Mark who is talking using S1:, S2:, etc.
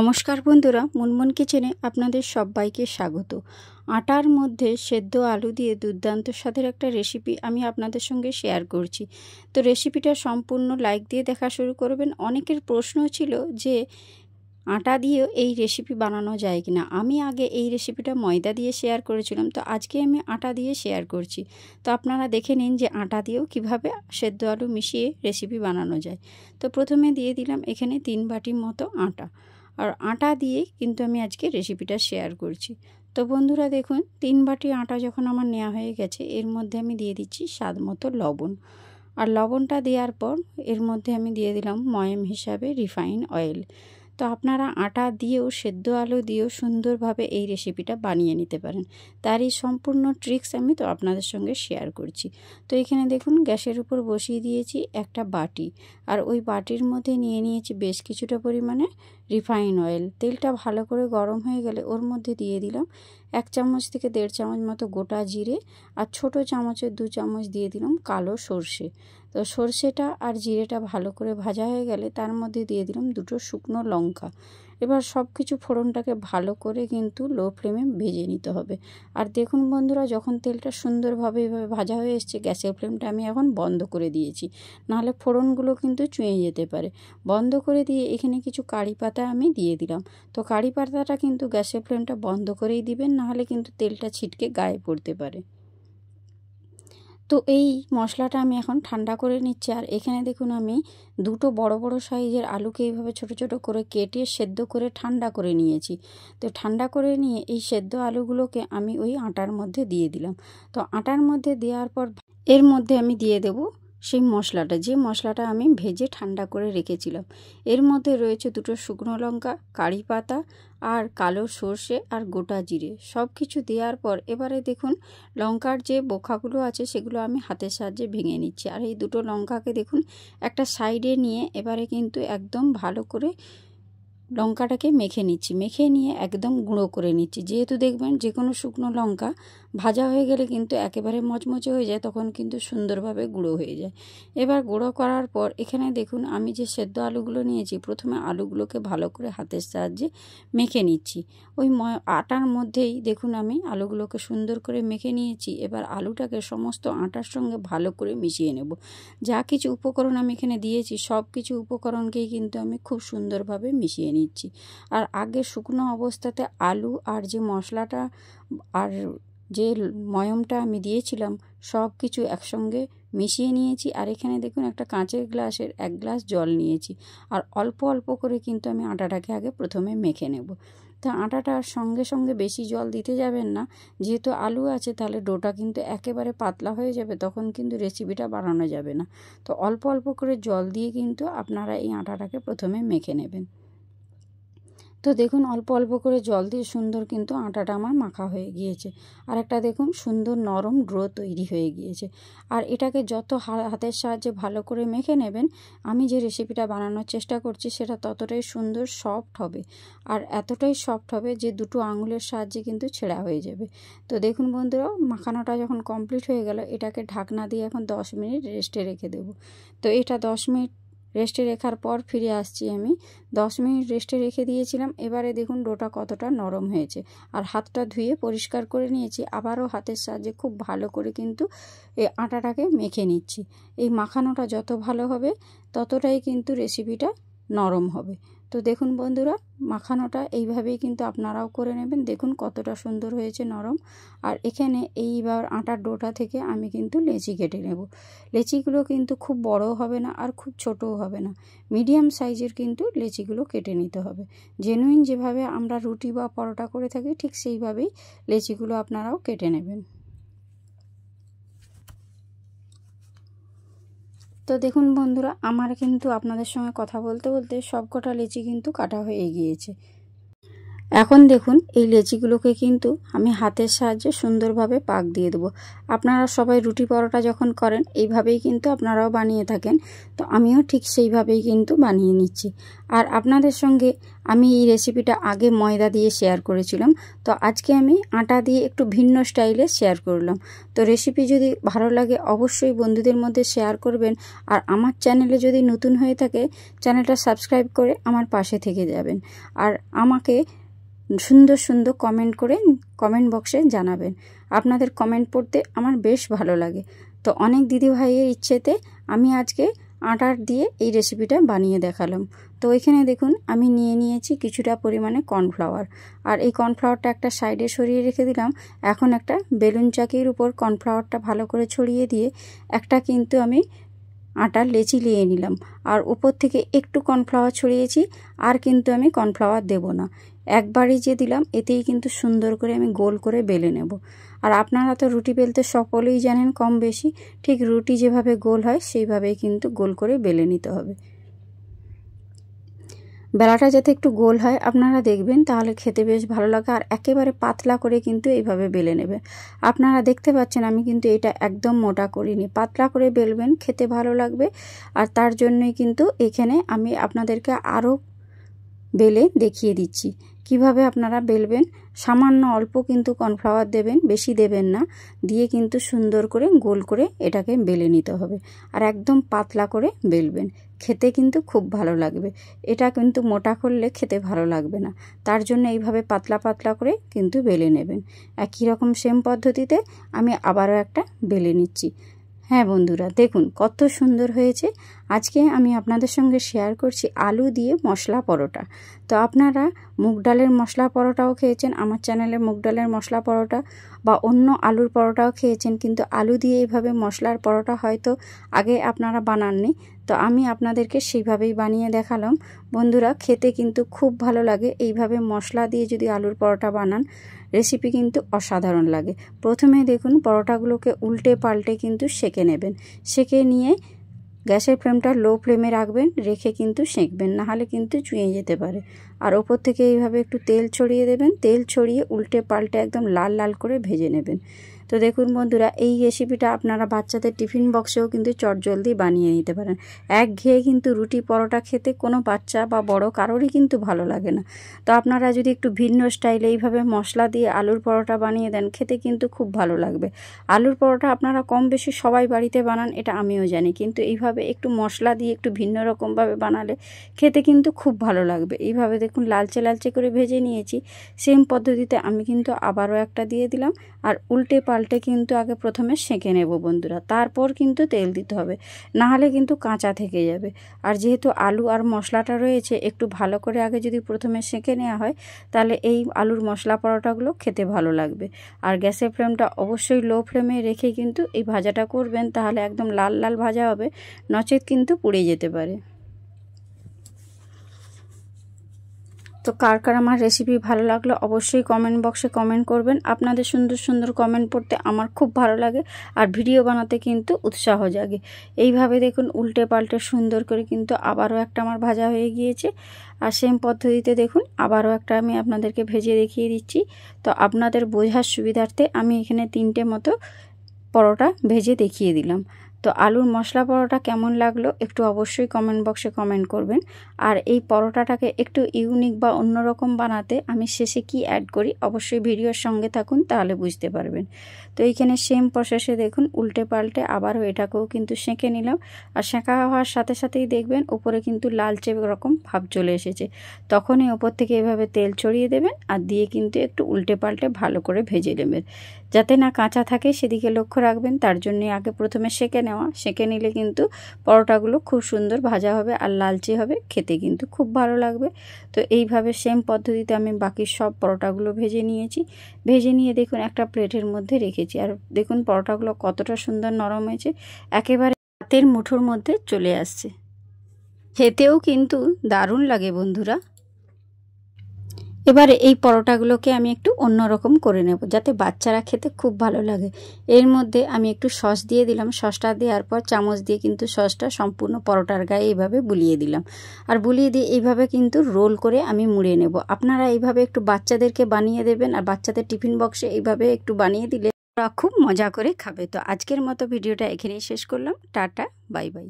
S1: নমস্কার বন্ধুরা, মুনমুন কিচেনে আপনাদের সবাইকে স্বাগত। আটার মধ্যে সেদ্ধ আলু দিয়ে দুর্দান্ত স্বাদের একটা রেসিপি আমি আপনাদের সঙ্গে শেয়ার করছি। তো রেসিপিটা সম্পূর্ণ লাইক দিয়ে দেখা শুরু করবেন। অনেকের প্রশ্ন ছিল যে আটা দিয়েও এই রেসিপি বানানো যায় কিনা। আমি আগে এই রেসিপিটা ময়দা দিয়ে শেয়ার করেছিলাম, তো আজকে আমি আটা দিয়ে শেয়ার করছি। তো আপনারা দেখে নিন যে আটা দিয়েও কিভাবে সেদ্ধ আলু মিশিয়ে রেসিপি বানানো যায়। তো প্রথমে দিয়ে দিলাম এখানে 3 বাটি মতো আটা, আর আটা দিয়ে কিন্তু আমি আজকে রেসিপিটা শেয়ার করছি। তো বন্ধুরা দেখুন, 3 বাটি আটা যখন আমার নেওয়া হয়ে গেছে, এর মধ্যে আমি দিয়ে দিচ্ছি স্বাদ মতো লবণ। আর লবণটা দেওয়ার পর এর মধ্যে আমি দিয়ে দিলাম ময়াম হিসাবে রিফাইন অয়েল। তো আপনারা আটা দিয়েও সেদ্ধ আলু দিয়েও সুন্দরভাবে এই রেসিপিটা বানিয়ে নিতে পারেন। তারই সম্পূর্ণ ট্রিক্স আমি তো আপনাদের সঙ্গে শেয়ার করছি। তো এখানে দেখুন গ্যাসের উপর বসিয়ে দিয়েছি একটা বাটি, আর ওই বাটির মধ্যে নিয়ে নিয়েছি বেশ কিছুটা পরিমাণে রিফাইন অয়েল। তেলটা ভালো করে গরম হয়ে গেলে ওর মধ্যে দিয়ে দিলাম 1 চামচ থেকে 1.5 চামচ মতো গোটা জিরে, আর ছোট চামচের 2 চামচ দিয়ে দিলাম কালো সর্ষে। তো সর্ষেটা আর জিরেটা ভালো করে ভাজা হয়ে গেলে তার মধ্যে দিয়ে দিলাম 2টো শুকনো লঙ্কা। এবার সব কিছু ফোড়নটাকে ভালো করে কিন্তু লো ফ্লেমে ভেজে নিতে হবে। আর দেখুন বন্ধুরা, যখন তেলটা সুন্দরভাবে এভাবে ভাজা হয়ে এসছে, গ্যাসের ফ্লেমটা আমি এখন বন্ধ করে দিয়েছি, নাহলে ফোড়নগুলো কিন্তু চুঁয়ে যেতে পারে। বন্ধ করে দিয়ে এখানে কিছু কারি পাতা আমি দিয়ে দিলাম। তো কারি পাতাটা কিন্তু গ্যাসের ফ্লেমটা বন্ধ করেই দিবেন, নাহলে কিন্তু তেলটা ছিটকে গায়ে পড়তে পারে। তো এই মশলাটা আমি এখন ঠান্ডা করে নিচ্ছি। আর এখানে দেখুন আমি 2টো বড় বড় সাইজের আলুকে এইভাবে ছোট ছোট করে কেটে সেদ্ধ করে ঠান্ডা করে নিয়েছি। তো ঠান্ডা করে নিয়ে এই সেদ্ধ আলুগুলোকে আমি ওই আটার মধ্যে দিয়ে দিলাম। তো আটার মধ্যে দেওয়ার পর এর মধ্যে আমি দিয়ে দেব সেই মশলাটা, যে মশলাটা আমি ভেজে ঠান্ডা করে রেখেছিলাম। এর মধ্যে রয়েছে 2টো শুকনো লঙ্কা, কারি পাতা, আর কালো সর্ষে আর গোটা জিরে। সব কিছু দেওয়ার পর এবারে দেখুন লঙ্কার যে বোখাগুলো আছে সেগুলো আমি হাতের সাহায্যে ভেঙে নিচ্ছি। আর এই 2টো লঙ্কাকে দেখুন একটা সাইডে নিয়ে এবারে কিন্তু একদম ভালো করে লঙ্কাটাকে মেখে নিচ্ছি। মেখে নিয়ে একদম গুঁড়ো করে নিচ্ছি। যেহেতু দেখবেন যে কোনো শুকনো লঙ্কা ভাজা হয়ে গেলে কিন্তু একেবারে মচমচে হয়ে যায়, তখন কিন্তু সুন্দরভাবে গুঁড়ো হয়ে যায়। এবার গুঁড়ো করার পর এখানে দেখুন আমি যে সেদ্ধ আলুগুলো নিয়েছি, প্রথমে আলুগুলোকে ভালো করে হাতের সাহায্যে মেখে নিচ্ছি। ওই আটার মধ্যেই দেখুন আমি আলুগুলোকে সুন্দর করে মেখে নিয়েছি। এবার আলুটাকে সমস্ত আটার সঙ্গে ভালো করে মিশিয়ে নেব। যা কিছু উপকরণ আমি এখানে দিয়েছি, সব কিছু উপকরণকেই কিন্তু আমি খুব সুন্দরভাবে মিশিয়ে নিচ্ছি। আর আগে শুকনো অবস্থাতে আলু আর যে মশলাটা আর যে ময়মটা আমি দিয়েছিলাম সব কিছু একসঙ্গে মিশিয়ে নিয়েছি। আর এখানে দেখুন একটা কাঁচের গ্লাসের 1 গ্লাস জল নিয়েছি। আর অল্প অল্প করে কিন্তু আমি আটাটাকে আগে প্রথমে মেখে নেব। তো আটাটার সঙ্গে সঙ্গে বেশি জল দিতে যাবেন না, যেহেতু আলু আছে, তাহলে ডোটা কিন্তু একেবারে পাতলা হয়ে যাবে, তখন কিন্তু রেসিপিটা বানানো যাবে না। তো অল্প অল্প করে জল দিয়ে কিন্তু আপনারা এই আটাটাকে প্রথমে মেখে নেবেন। তো দেখুন অল্প অল্প করে জল দিয়ে সুন্দর কিন্তু আটাটা আমার মাখা হয়ে গিয়েছে। আর একটা দেখুন সুন্দর নরম ডো তৈরি হয়ে গিয়েছে। আর এটাকে যত হাতের সাহায্যে ভালো করে মেখে নেবেন, আমি যে রেসিপিটা বানানোর চেষ্টা করছি সেটা ততটাই সুন্দর সফট হবে। আর এতটাই সফট হবে যে 2টো আঙুলের সাহায্যে কিন্তু ছেঁড়া হয়ে যাবে। তো দেখুন বন্ধুরা, মাখানোটা যখন কমপ্লিট হয়ে গেল, এটাকে ঢাকনা দিয়ে এখন 10 মিনিট রেস্টে রেখে দেব। তো এটা 10 মিনিট রেস্টে রেখার পর ফিরে আসছি আমি। 10 মিনিট রেস্টে রেখে দিয়েছিলাম। এবারে দেখুন ডোটা কতটা নরম হয়েছে। আর হাতটা ধুয়ে পরিষ্কার করে নিয়েছি। আবারও হাতের সাহায্যে খুব ভালো করে কিন্তু এই আটাটাকে মেখে নিচ্ছি। এই মাখানোটা যত ভালো হবে ততটাই কিন্তু রেসিপিটা নরম হবে। তো দেখুন বন্ধুরা, মাখানোটা এইভাবেই কিন্তু আপনারাও করে নেবেন। দেখুন কতটা সুন্দর হয়েছে নরম। আর এখানে এইবার আটার ডোটা থেকে আমি কিন্তু লেচি কেটে নেব। লেচিগুলো কিন্তু খুব বড় হবে না আর খুব ছোটও হবে না, মিডিয়াম সাইজের কিন্তু লেচিগুলো কেটে নিতে হবে। জেনুইন যেভাবে আমরা রুটি বা পরোটা করে থাকি ঠিক সেইভাবেই লেচিগুলো আপনারাও কেটে নেবেন। তো দেখুন বন্ধুরা, আমার কিন্তু আপনাদের সঙ্গে কথা বলতে বলতে সবকটা লেচি কিন্তু কাটা হয়ে গিয়েছে। এখন দেখুন এই লেচিগুলোকে কিন্তু আমি হাতের সাহায্যে সুন্দরভাবে পাক দিয়ে দেবো। আপনারা সবাই রুটি পরোটা যখন করেন এইভাবেই কিন্তু আপনারাও বানিয়ে থাকেন। তো আমিও ঠিক সেইভাবেই কিন্তু বানিয়ে নিচ্ছি। আর আপনাদের সঙ্গে আমি এই রেসিপিটা আগে ময়দা দিয়ে শেয়ার করেছিলাম, তো আজকে আমি আটা দিয়ে একটু ভিন্ন স্টাইলে শেয়ার করলাম। তো রেসিপি যদি ভালো লাগে অবশ্যই বন্ধুদের মধ্যে শেয়ার করবেন। আর আমার চ্যানেলে যদি নতুন হয়ে থাকে চ্যানেলটা সাবস্ক্রাইব করে আমার পাশে থেকে যাবেন। আর আমাকে সুন্দর সুন্দর কমেন্ট করে কমেন্ট বক্সে জানাবেন। আপনাদের কমেন্ট পড়তে আমার বেশ ভালো লাগে। তো অনেক দিদিভাইয়ের ইচ্ছেতে আমি আজকে আটার দিয়ে এই রেসিপিটা বানিয়ে দেখালাম। তো এখানে দেখুন আমি নিয়ে নিয়েছি কিছুটা পরিমাণে কর্নফ্লাওয়ার, আর এই কর্নফ্লাওয়ারটা একটা সাইডে সরিয়ে রেখে দিলাম। এখন একটা বেলুন চাকির উপর কর্নফ্লাওয়ারটা ভালো করে ছড়িয়ে দিয়ে একটা কিন্তু আমি আটার লেচি নিয়ে নিলাম, আর উপর থেকে একটু কর্নফ্লাওয়ার ছড়িয়েছি। আর কিন্তু আমি কর্নফ্লাওয়ার দেব না, একবারই যে দিলাম এতেই কিন্তু সুন্দর করে আমি গোল করে বেলে নেব। আর আপনারা তো রুটি বেলতে সকলেই জানেন কম বেশি, ঠিক রুটি যেভাবে গোল হয় সেইভাবেই কিন্তু গোল করে বেলে নিতে হবে। বেলাটা যাতে একটু গোল হয় আপনারা দেখবেন, তাহলে খেতে বেশ ভালো লাগে। আর একেবারে পাতলা করে কিন্তু এইভাবে বেলে নেবে। আপনারা দেখতে পাচ্ছেন আমি কিন্তু এটা একদম মোটা করিনি, পাতলা করে বেলবেন, খেতে ভালো লাগবে। আর তার জন্যই কিন্তু এখানে আমি আপনাদেরকে আরও বেলে দেখিয়ে দিচ্ছি কিভাবে আপনারা বেলবেন। সামান্য অল্প কিন্তু কর্নফ্লাওয়ার দেবেন, বেশি দেবেন না, দিয়ে কিন্তু সুন্দর করে গোল করে এটাকে বেলে নিতে হবে। আর একদম পাতলা করে বেলবেন, খেতে কিন্তু খুব ভালো লাগবে। এটা কিন্তু মোটা করলে খেতে ভালো লাগবে না, তার জন্য এইভাবে পাতলা পাতলা করে কিন্তু বেলে নেবেন। একই রকম সেম পদ্ধতিতে আমি আবারও একটা বেলে নিচ্ছি। হ্যাঁ বন্ধুরা, দেখুন কত সুন্দর হয়েছে। আজকে আমি আপনাদের সঙ্গে শেয়ার করছি আলু দিয়ে মশলা পরোটা। তো আপনারা মুগ ডালের মশলা পরোটাও খেয়েছেন, আমার চ্যানেলে মুগ ডালের মশলা পরোটা বা অন্য আলুর পরোটাও খেয়েছেন, কিন্তু আলু দিয়ে এইভাবে মশলার পরোটা হয়তো আগে আপনারা বানাননি। তো আমি আপনাদেরকে সেইভাবেই বানিয়ে দেখালাম। বন্ধুরা, খেতে কিন্তু খুব ভালো লাগে। এইভাবে মশলা দিয়ে যদি আলুর পরোটা বানান রেসিপি কিন্তু অসাধারণ লাগে। প্রথমে দেখুন পরোটাগুলোকে উল্টে পাল্টে কিন্তু সেঁকে নেবেন। সেঁকে নিয়ে গ্যাসের ফ্লেমটা লো ফ্লেমে রাখবেন, রেখে কিন্তু সেঁকবেন, নাহলে কিন্তু চুঁয়ে যেতে পারে। আর ওপর থেকে এইভাবে একটু তেল ছড়িয়ে দেবেন, তেল ছড়িয়ে উল্টে পাল্টে একদম লাল লাল করে ভেজে নেবেন। তো দেখুন বন্ধুরা, এই রেসিপিটা আপনারা বাচ্চাদের টিফিন বক্সেও কিন্তু চটজলদি বানিয়ে নিতে পারেন। একঘেয়ে কিন্তু রুটি পরোটা খেতে কোনো বাচ্চা বা বড় কারোরই কিন্তু ভালো লাগে না। তো আপনারা যদি একটু ভিন্ন স্টাইলে এইভাবে মশলা দিয়ে আলুর পরোটা বানিয়ে দেন, খেতে কিন্তু খুব ভালো লাগবে। আলুর পরোটা আপনারা কম বেশি সবাই বাড়িতে বানান, এটা আমিও জানি, কিন্তু এইভাবে একটু মশলা দিয়ে একটু ভিন্ন রকমভাবে বানালে খেতে কিন্তু খুব ভালো লাগবে। এইভাবে দেখুন লালচে লালচে করে ভেজে নিয়েছি। সেম পদ্ধতিতে আমি কিন্তু আবারও একটা দিয়ে দিলাম, আর উল্টে পাল্টে কিন্তু আগে প্রথমে সেঁকে নেব বন্ধুরা, তারপর কিন্তু তেল দিতে হবে, নাহলে কিন্তু কাঁচা থেকে যাবে। আর যেহেতু আলু আর মশলাটা রয়েছে, একটু ভালো করে আগে যদি প্রথমে সেঁকে নেওয়া হয় তাহলে এই আলুর মশলা পরোটাগুলো খেতে ভালো লাগবে। আর গ্যাসের ফ্লেমটা অবশ্যই লো ফ্লেমে রেখে কিন্তু এই ভাজাটা করবেন, তাহলে একদম লাল লাল ভাজা হবে, নচেত কিন্তু পুড়ে যেতে পারে। তো কার কার আমার রেসিপি ভালো লাগলো অবশ্যই কমেন্ট বক্সে কমেন্ট করবেন। আপনাদের সুন্দর সুন্দর কমেন্ট পড়তে আমার খুব ভালো লাগে, আর ভিডিও বানাতে কিন্তু উৎসাহ জাগে। এইভাবে দেখুন উল্টে পাল্টে সুন্দর করে কিন্তু আবারও একটা আমার ভাজা হয়ে গিয়েছে। আর সেম পদ্ধতিতে দেখুন আবারও একটা আমি আপনাদেরকে ভেজে দেখিয়ে দিচ্ছি। তো আপনাদের বোঝার সুবিধার্থে আমি এখানে 3টে মতো পরোটা ভেজে দেখিয়ে দিলাম। তো আলুর মশলা পরোটা কেমন লাগলো একটু অবশ্যই কমেন্ট বক্সে কমেন্ট করবেন। আর এই পরোটাটাকে একটু ইউনিক বা অন্যরকম বানাতে আমি শেষে কি অ্যাড করি অবশ্যই ভিডিওর সঙ্গে থাকুন, তাহলে বুঝতে পারবেন। তো এইখানে সেম প্রসেসে দেখুন উল্টে পাল্টে আবারও এটাকেও কিন্তু সেঁকে নিলাম। আর সেঁকা হওয়ার সাথে সাথেই দেখবেন উপরে কিন্তু লালচে রকম ভাব চলে এসেছে, তখনই ওপর থেকে এভাবে তেল ছড়িয়ে দেবেন, আর দিয়ে কিন্তু একটু উল্টে পাল্টে ভালো করে ভেজে নেবেন, যাতে না কাঁচা থাকে সেদিকে লক্ষ্য রাখবেন। তার জন্যই আগে প্রথমে সেঁকে নিলে কিন্তু পরোটাগুলো খুব সুন্দর ভাজা হবে আর লালচে হবে, খেতে কিন্তু খুব ভালো লাগবে। তো এইভাবে সেম পদ্ধতিতে আমি বাকি সব পরোটাগুলো ভেজে নিয়েছি। ভেজে নিয়ে দেখুন একটা প্লেটের মধ্যে রেখেছি। আর দেখুন পরোটাগুলো কতটা সুন্দর নরম হয়েছে, একেবারে হাতের মুঠোর মধ্যে চলে আসছে। খেতেও কিন্তু দারুণ লাগে বন্ধুরা। এবারে এই পরোটাগুলোকে আমি একটু অন্যরকম করে নেব, যাতে বাচ্চারা খেতে খুব ভালো লাগে। এর মধ্যে আমি একটু সস দিয়ে দিলাম। সসটা দেওয়ার পর চামচ দিয়ে কিন্তু সসটা সম্পূর্ণ পরোটার গায়ে এইভাবে বুলিয়ে দিলাম। আর বুলিয়ে দিয়ে এইভাবে কিন্তু রোল করে আমি মুড়ে নেব। আপনারা এইভাবে একটু বাচ্চাদেরকে বানিয়ে দেবেন, আর বাচ্চাদের টিফিন বক্সে এইভাবে একটু বানিয়ে দিলে ওরা খুব মজা করে খাবে। তো আজকের মতো ভিডিওটা এখানেই শেষ করলাম। Tata, bye bye.